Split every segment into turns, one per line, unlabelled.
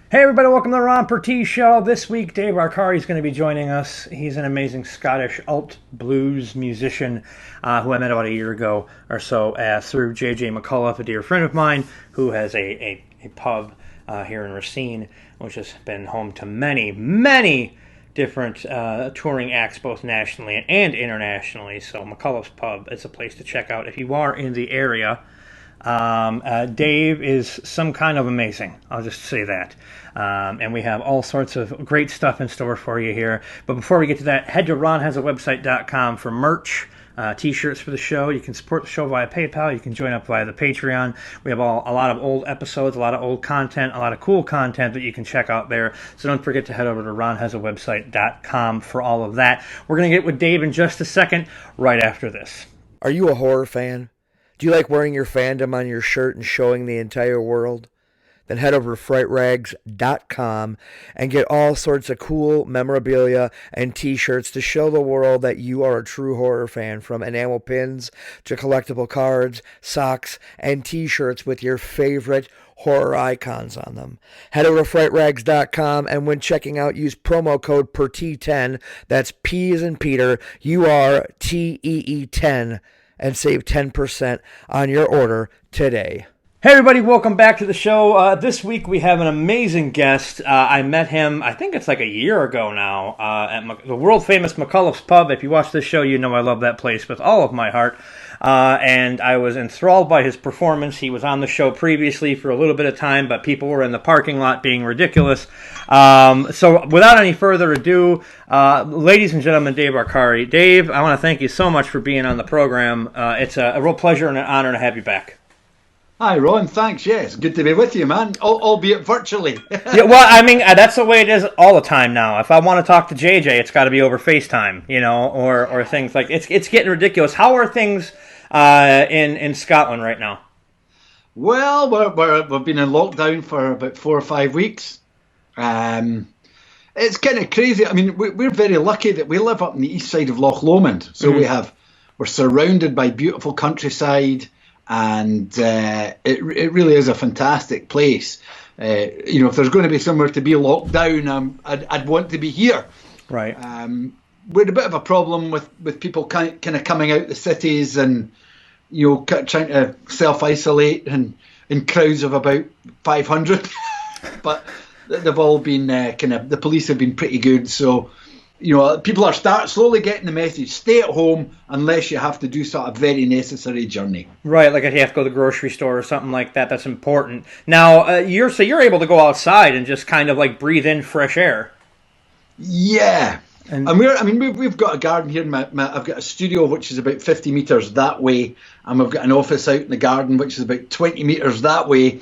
Hey everybody, welcome to the Purtee show. This week, Dave Arcari is going to be joining us. He's an amazing Scottish alt blues musician who I met about a year ago or so through JJ McCullough, a dear friend of mine who has a pub here in Racine, which has been home to many different touring acts, both nationally and internationally. So McCullough's Pub is a place to check out if you are in the area. Dave is some kind of amazing. I'll just say that. And we have all sorts of great stuff in store for you here. But before we get to that, head to ronhasawebsite.com for merch, t-shirts for the show. You can support the show via PayPal. You can join up via the Patreon. We have a lot of old episodes, a lot of old content, a lot of cool content that you can check out there. So don't forget to head over to ronhasawebsite.com for all of that. We're going to get with Dave in just a second, right after this.
Are you a horror fan? Do you like wearing your fandom on your shirt and showing the entire world? Then head over to frightrags.com and get all sorts of cool memorabilia and t-shirts to show the world that you are a true horror fan, from enamel pins to collectible cards, socks, and t-shirts with your favorite horror icons on them. Head over to frightrags.com and when checking out, use promo code Purtee10, that's P as in Peter, URTEE10, and save 10% on your order today.
Hey everybody, welcome back to the show. This week we have an amazing guest. I met him, I think it's like a year ago now, at the world-famous McCullough's Pub. If you watch this show, you know I love that place with all of my heart. And I was enthralled by his performance. He was on the show previously for a little bit of time, but people were in the parking lot being ridiculous. So without any further ado, ladies and gentlemen, Dave Arcari. Dave, I want to thank you so much for being on the program. It's a real pleasure and an honor to have you back.
Hi, Ron. Thanks. Yes, good to be with you, man. Albeit virtually.
Yeah, well, I mean, that's the way it is all the time now. If I want to talk to JJ, it's got to be over FaceTime, you know, or things like it's getting ridiculous. How are things in Scotland right now?
Well, we've been in lockdown for about 4 or 5 weeks. It's kind of crazy. I mean, we're very lucky that we live up on the east side of Loch Lomond, so we're surrounded by beautiful countryside. And it really is a fantastic place. If there's going to be somewhere to be locked down, I'd want to be here.
Right.
We had a bit of a problem with people kind of coming out the cities and trying to self-isolate and in crowds of about 500. But they've all been the police have been pretty good. So people are slowly getting the message: stay at home unless you have to do sort of very necessary journey.
Right, like if you have to go to the grocery store or something like that, that's important. Now, you're able to go outside and just kind of like breathe in fresh air.
Yeah, and we've got a garden here. I've got a studio which is about 50 meters that way, and we've got an office out in the garden which is about 20 meters that way.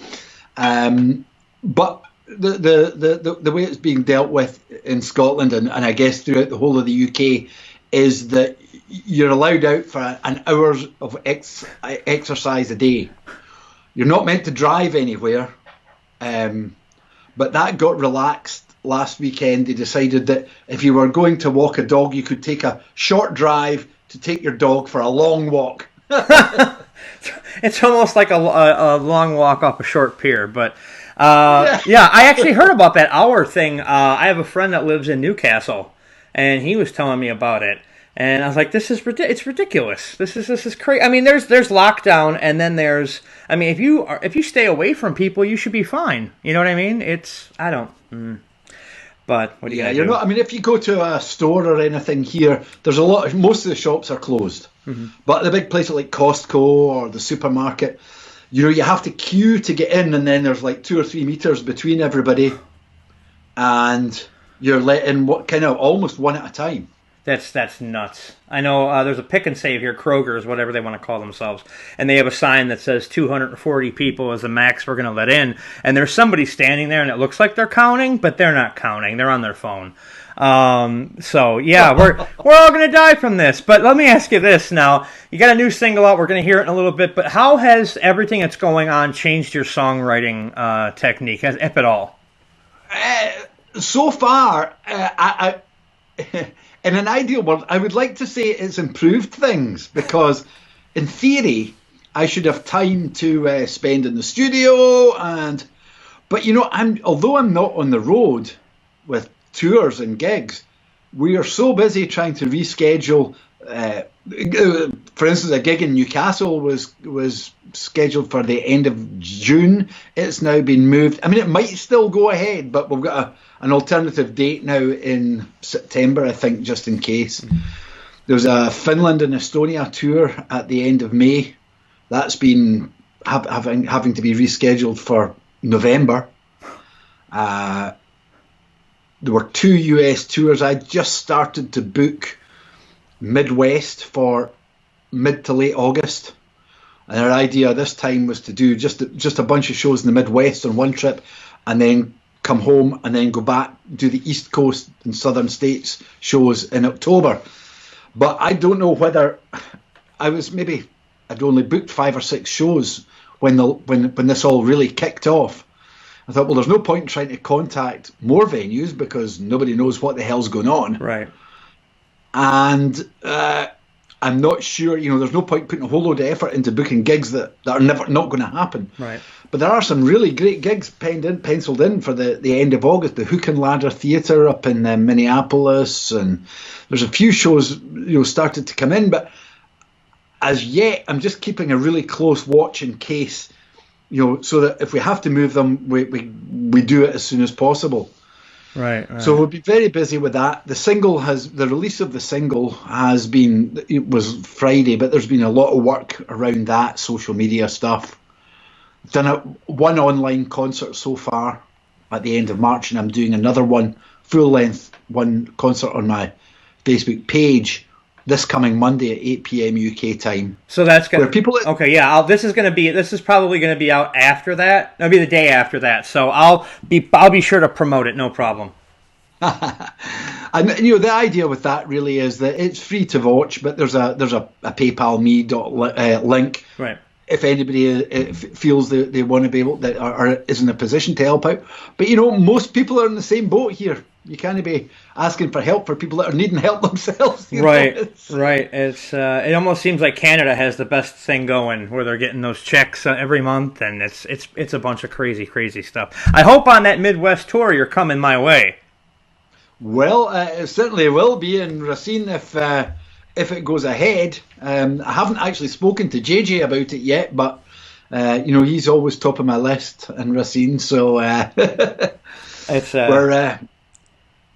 But the way it's being dealt with in Scotland and I guess throughout the whole of the UK is that you're allowed out for an hour of exercise a day. You're not meant to drive anywhere, but that got relaxed last weekend. They decided that if you were going to walk a dog, you could take a short drive to take your dog for a long walk.
It's almost like a long walk off a short pier, but yeah, I actually heard about that hour thing. I have a friend that lives in Newcastle, and he was telling me about it. And I was like, it's ridiculous. This is crazy. I mean, there's lockdown, and then there's. I mean, if you stay away from people, you should be fine. You know what I mean? But what do you do?
You're not. I mean, if you go to a store or anything here, there's most of the shops are closed. Mm-hmm. But the big places like Costco or the supermarket, you have to queue to get in, and then there's like 2 or 3 meters between everybody, and you're let in almost one at a time.
That's nuts. I know there's a Pick and Save here, Kroger's, whatever they want to call themselves, and they have a sign that says 240 people is the max we're going to let in, and there's somebody standing there, and it looks like they're counting, but they're not counting. They're on their phone. So yeah, we're all going to die from this. But let me ask you this now. You got a new single out. We're going to hear it in a little bit, but how has everything that's going on changed your songwriting technique, if at all?
So far, I in an ideal world, I would like to say it's improved things, because in theory, I should have time to spend in the studio, But although I'm not on the road with tours and gigs, we are so busy trying to reschedule. For instance, a gig in Newcastle was scheduled for the end of June. It's now been moved. I mean, it might still go ahead, but we've got an alternative date now in September, I think, just in case. There was a Finland and Estonia tour at the end of May. That's been having to be rescheduled for November. There were 2 US tours. I just started to book Midwest for mid to late August, and our idea this time was to do just a bunch of shows in the Midwest on one trip, and then come home and then go back, do the East Coast and Southern States shows in October. But I don't know whether I'd only booked 5 or 6 shows when this all really kicked off. I thought, well, there's no point in trying to contact more venues because nobody knows what the hell's going on.
Right.
And I'm not sure, there's no point putting a whole load of effort into booking gigs that are not going to happen.
Right.
But there are some really great gigs penciled in for the end of August. The Hook and Ladder Theatre up in Minneapolis, and there's a few shows started to come in. But as yet, I'm just keeping a really close watch in case, so that if we have to move them, we do it as soon as possible.
Right.
So we'll be very busy with that. The release of the single was Friday, but there's been a lot of work around that, social media stuff. Done one online concert so far at the end of March, and I'm doing another full-length concert on my Facebook page this coming Monday at 8 p.m. UK time.
So that's going
to...
Okay, yeah. This is probably going to be out after that. It'll be the day after that. So I'll be sure to promote it, no problem.
And the idea with that really is that it's free to watch, but there's a PayPal me link.
Right.
If anybody feels that they want to be able to, or is in a position to help out. But most people are in the same boat here. You can't be asking for help for people that are needing help themselves.
Right. It's it almost seems like Canada has the best thing going, where they're getting those checks every month, and it's a bunch of crazy stuff. I hope on that Midwest tour you're coming my way.
Well, it certainly will be in Racine if it goes ahead. I haven't actually spoken to JJ about it yet, but he's always top of my list in Racine, so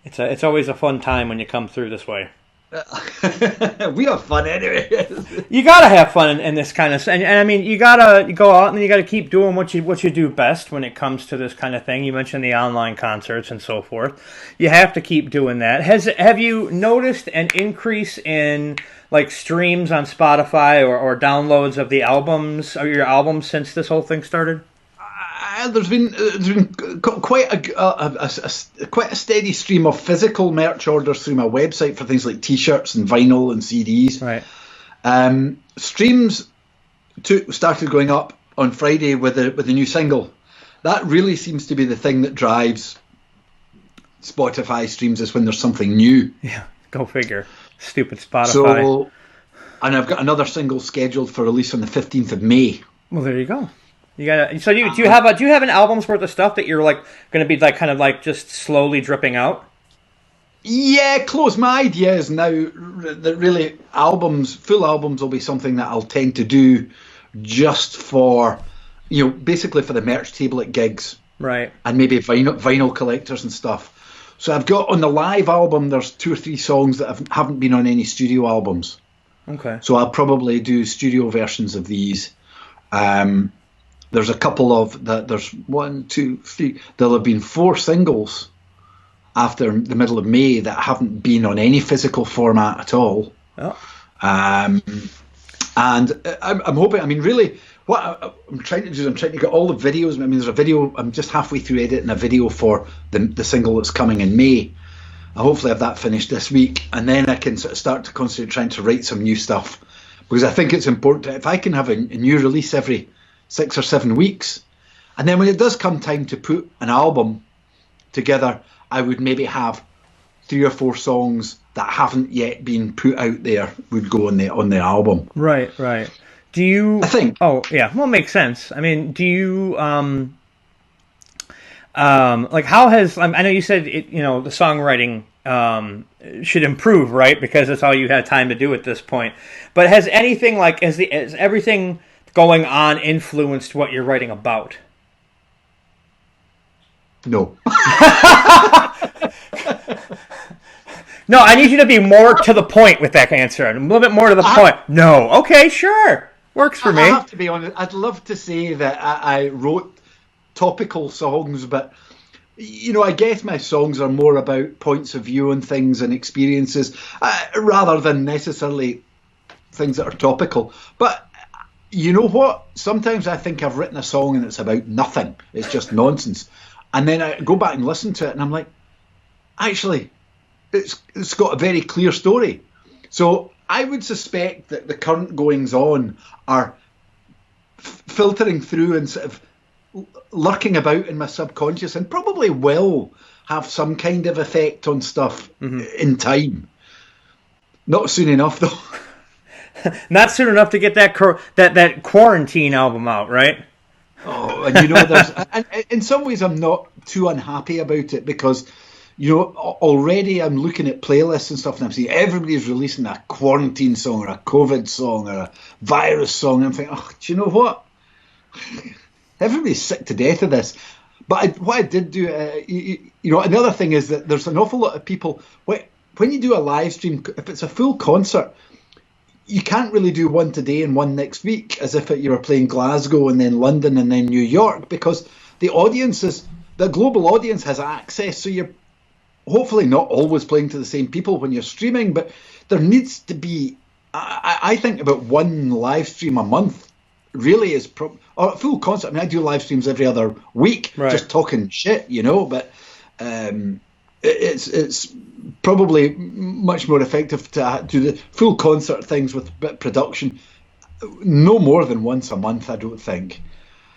it's always a fun time when you come through this way.
We have fun anyway.
You gotta have fun in this kind of, and I mean, you gotta go out and you gotta keep doing what you do best when it comes to this kind of thing. You mentioned the online concerts and so forth. You have to keep doing that. Have you noticed an increase in like streams on Spotify or downloads of the albums or your albums since this whole thing started?
There's been quite a steady stream of physical merch orders through my website for things like T-shirts and vinyl and CDs.
Right.
Streams started going up on Friday with the new single. That really seems to be the thing that drives Spotify streams, is when there's something new.
Yeah, go figure. Stupid Spotify.
So, and I've got another single scheduled for release on the 15th of May.
Well, there you go. You gotta. So do you have an album's worth of stuff that you're like going to be like kind of like just slowly dripping out?
Yeah, close. My idea is now that really full albums will be something that I'll tend to do just for, basically for the merch table at gigs,
right?
And maybe vinyl collectors and stuff. So I've got on the live album, there's 2 or 3 songs that haven't been on any studio albums.
Okay.
So I'll probably do studio versions of these. There's a couple of there's 1, 2, 3. There'll have been 4 singles after the middle of May that haven't been on any physical format at all.
Oh.
And I'm hoping. I mean, really, what I'm trying to do is I'm trying to get all the videos. I mean, there's a video. I'm just halfway through editing a video for the single that's coming in May. I'll hopefully have that finished this week, and then I can sort of start to concentrate trying to write some new stuff, because I think it's important. If I can have a new release every 6 or 7 weeks, and then when it does come time to put an album together, I would maybe have 3 or 4 songs that haven't yet been put out there would go on the album.
Right. Do you?
I think.
Oh yeah. Well, it makes sense. I mean, do you? Like how has I know you said it, the songwriting should improve, right? Because that's all you had time to do at this point. But has anything like has everything going on influenced what you're writing about?
No.
No, I need you to be more to the point with that answer. A little bit more to the point. No. Okay, sure. Works for me.
I have to be honest. I'd love to say that I wrote topical songs, but I guess my songs are more about points of view on things and experiences rather than necessarily things that are topical. But you know what? Sometimes I think I've written a song and it's about nothing. It's just nonsense. And then I go back and listen to it and I'm like, actually, it's got a very clear story. So I would suspect that the current goings on are filtering through and sort of lurking about in my subconscious and probably will have some kind of effect on stuff in time. Not soon enough, though.
Not soon enough to get that Quarantine album out, right?
Oh, and there's and in some ways I'm not too unhappy about it because already I'm looking at playlists and stuff and I'm seeing everybody's releasing a quarantine song or a COVID song or a virus song. And I'm thinking, do you know what? Everybody's sick to death of this. But what I did do, another thing is that there's an awful lot of people, when you do a live stream, if it's a full concert, you can't really do one today and one next week as if you were playing Glasgow and then London and then New York because the global audience has access. So you're hopefully not always playing to the same people when you're streaming, but there needs to be, I think, about one live stream a month really is, or a full concert. I mean, I do live streams every other week, right, just talking shit, but it's probably much more effective to do the full concert things with bit production no more than once a month, I don't think.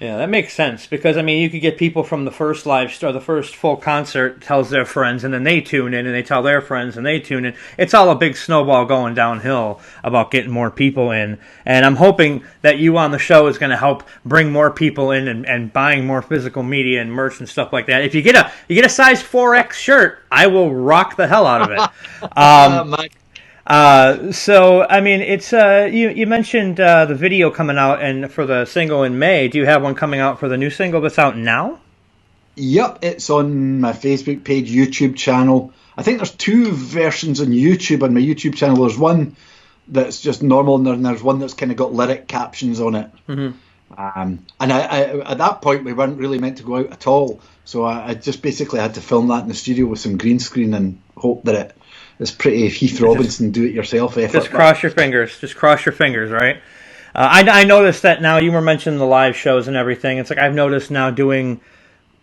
Yeah, that makes sense because you could get people from the first the first full concert tells their friends and then they tune in and they tell their friends and they tune in. It's all a big snowball going downhill about getting more people in. And I'm hoping that you on the show is going to help bring more people in and buying more physical media and merch and stuff like that. If you get a size 4X shirt, I will rock the hell out of it. So it's you mentioned the video coming out and for the single in May. Do you have one coming out for the new single that's out now?
Yep, it's on my Facebook page, YouTube channel. I think there's two versions on YouTube. On my YouTube channel, there's one that's just normal, and there's one that's kind of got lyric captions on it. Mm-hmm. And I at that point we weren't really meant to go out at all, so I just basically had to film that in the studio with some green screen and hope that it's pretty Heath Robinson do-it-yourself effort.
Just cross your fingers. Just cross your fingers, right? I noticed that now you were mentioning the live shows and everything. It's like I've noticed now doing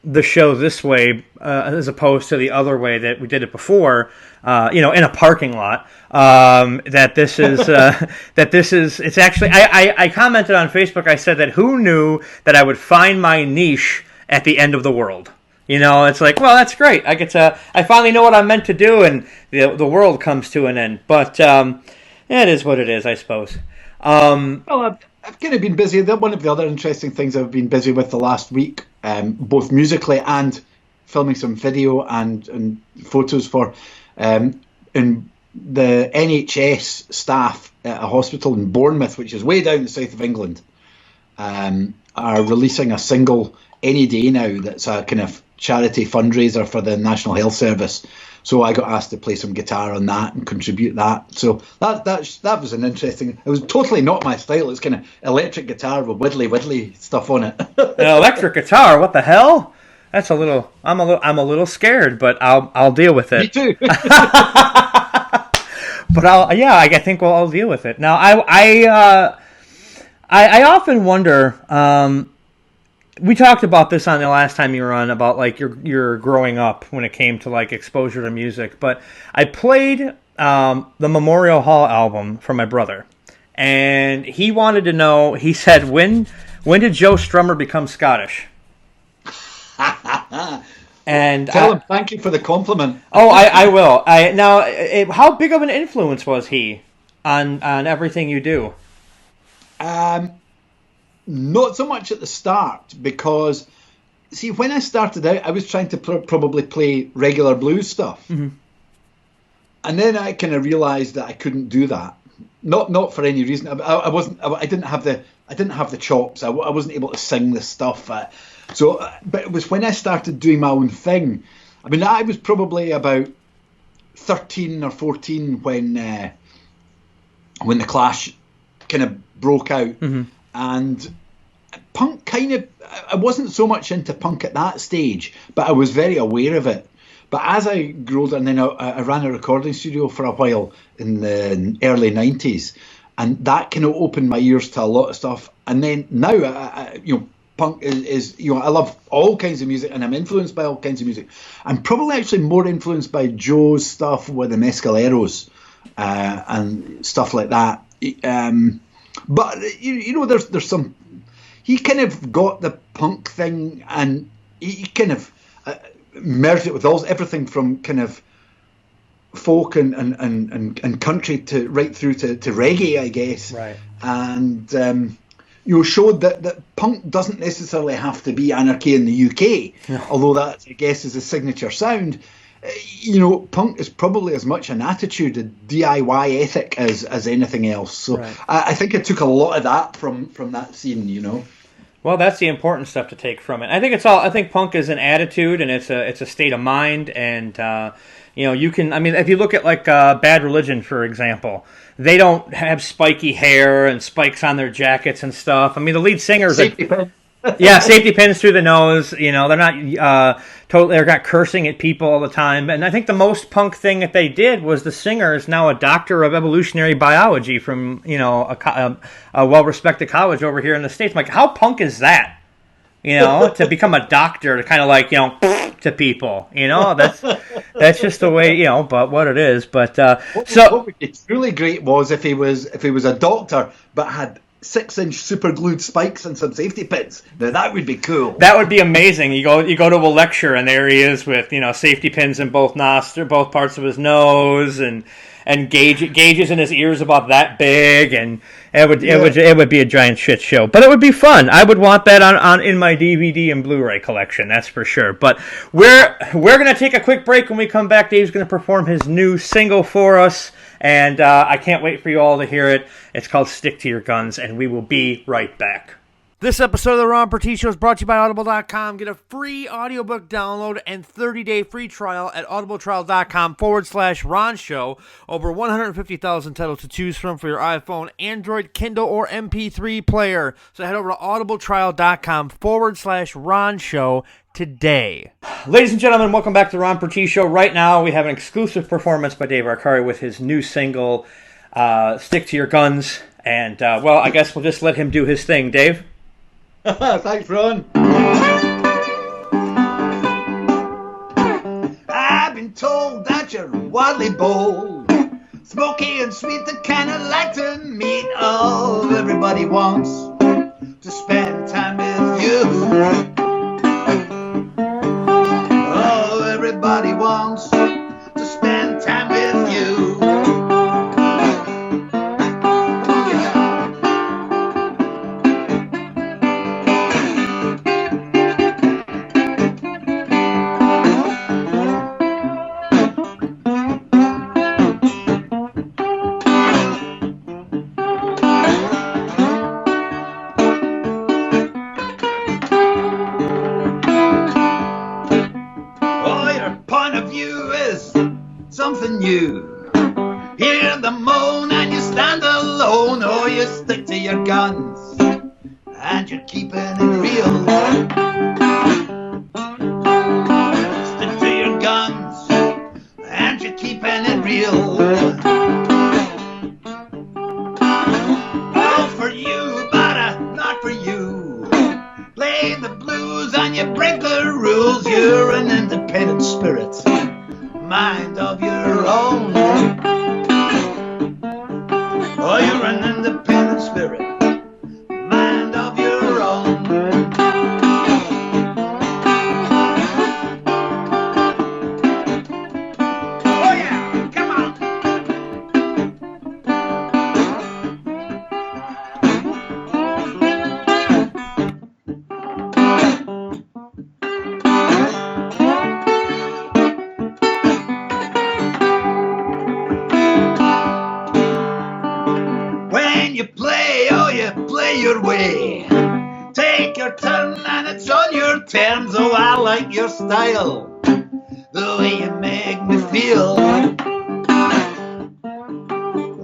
the show this way as opposed to the other way that we did it before, in a parking lot. That this is it's actually I commented on Facebook. I said that who knew that I would find my niche at the end of the world. It's like, well, that's great. I finally know what I'm meant to do, and the world comes to an end. But it is what it is, I suppose.
Well, I've kind of been busy. One of the other interesting things I've been busy with the last week, both musically and filming some video and photos for in the NHS staff at a hospital in Bournemouth, which is way down the south of England, are releasing a single any day now that's a kind of charity fundraiser for the National Health Service. So I got asked to play some guitar on that and contribute that. So that was an interesting. It was totally not my style. It's kind of electric guitar with widdly stuff on it.
An electric guitar? What the hell? That's a little. I'm a little scared, but I'll deal with it.
Me too.
But I think I'll deal with it. Now I often wonder. We talked about this on the last time you were on about like your growing up when it came to like exposure to music. But I played the Memorial Hall album for my brother, and he wanted to know. He said, "When did Joe Strummer become Scottish?" And
tell him thank you for the compliment.
Oh, I will. How big of an influence was he on everything you do?
Not so much at the start, because see, when I started out, I was trying to probably play regular blues stuff.
Mm-hmm.
And then I kind of realized that I couldn't do that. Not for any reason. I didn't have the chops. I wasn't able to sing the stuff. But it was when I started doing my own thing. I mean, I was probably about 13 or 14 when the Clash kind of broke out. Mm-hmm. And punk I wasn't so much into punk at that stage, but I was very aware of it. But as I grew older, and then I ran a recording studio for a while in the early 90s, and that kind of opened my ears to a lot of stuff. And then now, punk is I love all kinds of music, and I'm influenced by all kinds of music. I'm probably actually more influenced by Joe's stuff with the Mescaleros and stuff like that. But there's some. He kind of got the punk thing, and he kind of merged it with everything from kind of folk and country to right through to reggae, I guess.
Right.
And showed that punk doesn't necessarily have to be anarchy in the UK, no. Although that, I guess, is a signature sound. Punk is probably as much an attitude, a DIY ethic as anything else. So right. I think I took a lot of that from that scene,
Well, that's the important stuff to take from it. I think punk is an attitude, and it's a state of mind, and you can. I mean, if you look at like Bad Religion, for example, they don't have spiky hair and spikes on their jackets and stuff. I mean, the lead singers safety pins through the nose. They're not they're not cursing at people all the time. And I think the most punk thing that they did was the singer is now a doctor of evolutionary biology from a well-respected college over here in the States. I'm like, how punk is that? To become a doctor, to kind of like to people. That's just the way but what it is. But
what would be truly great was if he was a doctor but had 6-inch super glued spikes and some safety pins. Now that would be cool.
That would be amazing. You go to a lecture and there he is with safety pins in both parts of his nose and gauges in his ears about that big, and it would be a giant shit show. But it would be fun. I would want that on in my DVD and Blu-ray collection. That's for sure. But we're gonna take a quick break. When we come back, Dave's gonna perform his new single for us. And I can't wait for you all to hear it. It's called Stick to Your Guns, and we will be right back. This episode of the Ron Purtee Show is brought to you by Audible.com. Get a free audiobook download and 30-day free trial at audibletrial.com/Ron Show. Over 150,000 titles to choose from for your iPhone, Android, Kindle, or MP3 player. So head over to audibletrial.com/Ron Show today. Ladies and gentlemen, welcome back to the Ron Purtee Show. Right now, we have an exclusive performance by Dave Arcari with his new single, Stick to Your Guns. And, I guess we'll just let him do his thing. Dave?
Thanks, Ron. I've been told that you're wildly bold, smoky and sweet, the kind of like to meet. Oh, everybody wants to spend time with you. Oh, everybody wants to spend time with you. Something new. Hear the moan and you stand alone, or you stick to your guns and you're keeping it real. Stick to your guns and you're keeping it real. All for you, but not for you. Play the blues and you break the rules. You're an independent spirit, mind of your own. Oh, you're an independent spirit, mind of your own. you play, oh, you play your way. Take your turn and it's on your terms. Oh, I like your style, the way you make me feel.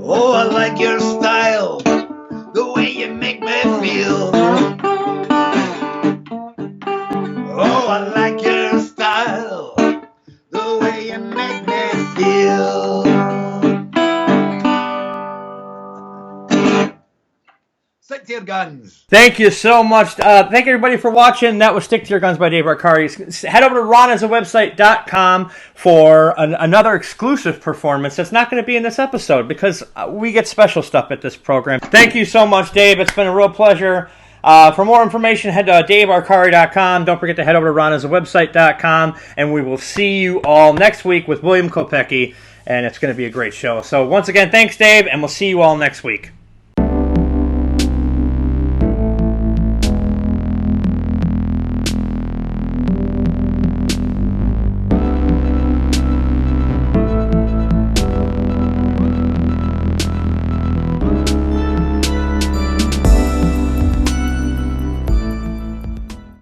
Oh, I like your style, the way you make me feel. Oh, I like your style, the way you make me feel. Stick to your guns.
Thank you so much. Thank everybody for watching. That was Stick to Your Guns by Dave Arcari. Head over to ronasawebsite.com for another exclusive performance that's not going to be in this episode because we get special stuff at this program. Thank you so much, Dave. It's been a real pleasure. For more information, head to davearcari.com. Don't forget to head over to ronasawebsite.com, and we will see you all next week with William Kopecki, and it's going to be a great show. So once again, thanks, Dave, and we'll see you all next week.